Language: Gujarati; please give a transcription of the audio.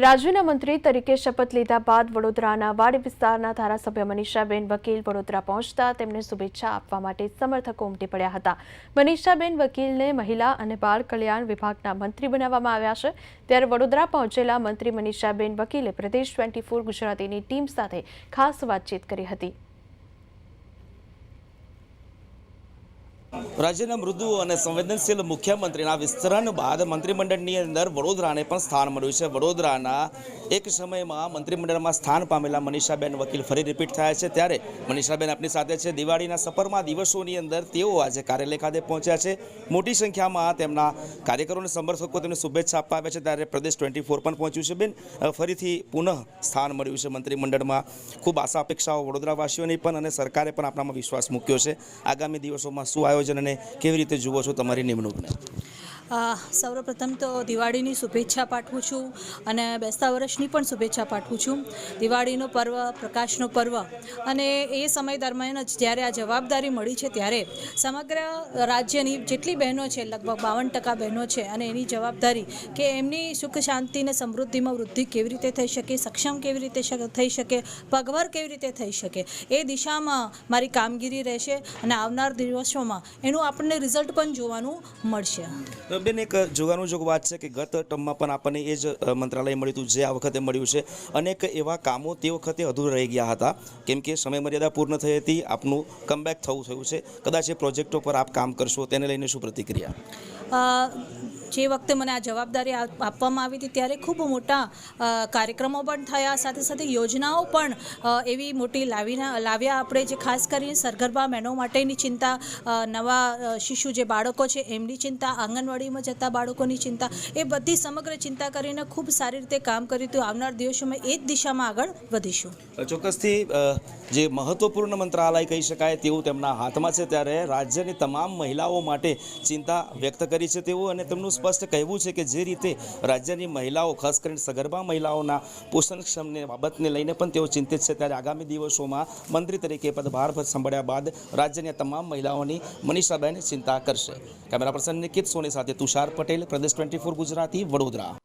રાજ્યના મંત્રી તરીકે શપથ લીધા બાદ વડોદરાના વાડી વિસ્તારના ધારાસભ્ય મનીષાબેન વકીલ વડોદરા પહોંચતા તેમને શુભેચ્છા આપવા માટે સમર્થકો ઉમટી પડ્યા હતા। મનીષાબેન વકીલને મહિલા અને બાળ કલ્યાણ વિભાગના મંત્રી બનાવવામાં આવ્યા છે। ત્યારે વડોદરા પહોંચેલા મંત્રી મનીષાબેન વકીલે પ્રદેશ 24 ગુજરાતીની ટીમ સાથે ખાસ વાતચીત કરી હતી। રાજ્યના મૃદુ અને સંવેદનશીલ મુખ્યમંત્રીના વિસ્તરણ બાદ મંત્રીમંડળની અંદર વડોદરાને પણ સ્થાન મળ્યું છે। વડોદરાના એક સમયમાં મંત્રીમંડળમાં સ્થાન પામેલા મનીષાબેન વકીલ ફરી રિપીટ થયા છે। ત્યારે મનીષાબેન આપણી સાથે છે। દિવાળીના સપરમાં દિવસોની અંદર તેઓ આજે કાર્યાલય ખાતે પહોંચ્યા છે। મોટી સંખ્યામાં તેમના કાર્યકરોને સમર્થકો તેમને શુભેચ્છા આપવા આવ્યા છે। ત્યારે પ્રદેશ 24 પણ પહોંચ્યું છે। બેન, ફરીથી પુનઃ સ્થાન મળ્યું છે મંત્રીમંડળમાં। ખૂબ આશા અપેક્ષાઓ વડોદરાવાસીઓની પણ અને સરકારે પણ આપણામાં વિશ્વાસ મૂક્યો છે। આગામી દિવસોમાં શું આયોજન અને કેવી રીતે જુઓ છો તમારી નિમણૂકને? સૌપ્રથમ તો દિવાળીની શુભેચ્છા પાઠવું છું અને બેસતા વર્ષની પણ શુભેચ્છા પાઠવું છું। દિવાળીનો પર્વ, પ્રકાશનો પર્વ, અને એ સમય દરમિયાન જ જ્યારે આ જવાબદારી મળી છે ત્યારે સમગ્ર રાજ્યની જેટલી બહેનો છે, લગભગ 52% બહેનો છે, અને એની જવાબદારી કે એમની સુખ શાંતિ અને સમૃદ્ધિમાં વૃદ્ધિ કેવી રીતે થઈ શકે, સક્ષમ કેવી રીતે થઈ શકે, પગભર કેવી રીતે થઈ શકે, એ દિશામાં મારી કામગીરી રહેશે અને આવનાર દિવસોમાં એનું આપણને રિઝલ્ટ પણ જોવાનું મળશે। બેન, એક જોવાનું જોગ વાત છે કે ગત ટર્મમાં પણ આપણને એ જ મંત્રાલય મળ્યું હતું જે આ વખતે મળ્યું છે। અનેક એવા કામો તે વખતે અધૂરા રહી ગયા હતા કેમ કે સમય મર્યાદા પૂર્ણ થઈ હતી। આપનું કમબેક થયું છે। કદાચ એ પ્રોજેક્ટો પર આપ કામ કરશો, તેને લઈને શું પ્રતિક્રિયા? જે વખતે મને આ જવાબદારી આપવામાં આવી હતી ત્યારે ખૂબ મોટા કાર્યક્રમો પણ થયા, સાથે સાથે યોજનાઓ પણ એવી મોટી લાવ્યા આપણે, જે ખાસ કરીને સરગર્ભા બહેનો માટેની ચિંતા, નવા શિશુ જે બાળકો છે એમની ચિંતા, આંગણવાડીમાં જતા બાળકોની ચિંતા, એ બધી સમગ્ર ચિંતા કરીને ખૂબ સારી રીતે કામ કર્યું હતું। આવનાર દિવસોમાં એ જ દિશામાં આગળ વધીશું। ચોક્કસથી જે મહત્વપૂર્ણ મંત્રાલય કહી શકાય તેવું તેમના હાથમાં છે। ત્યારે રાજ્યની તમામ મહિલાઓ માટે ચિંતા વ્યક્ત કરી છે તેઓ, અને તેમનું સ્પષ્ટ કહેવું છે કે જે રીતે રાજ્યની મહિલાઓ, ખાસ કરીને સગર્ભા મહિલાઓના પોષણક્ષમની બાબતને લઈને પણ તેઓ ચિંતિત છે। ત્યારે આગામી દિવસોમાં મંત્રી તરીકે પદભાર સંભાળ્યા બાદ રાજ્યની તમામ મહિલાઓની મનીષાબેન ચિંતા કરશે। કેમેરા પર્સન નિકિત સોની સાથે તુષાર પટેલ, પ્રદેશ 24 ગુજરાતી, વડોદરા।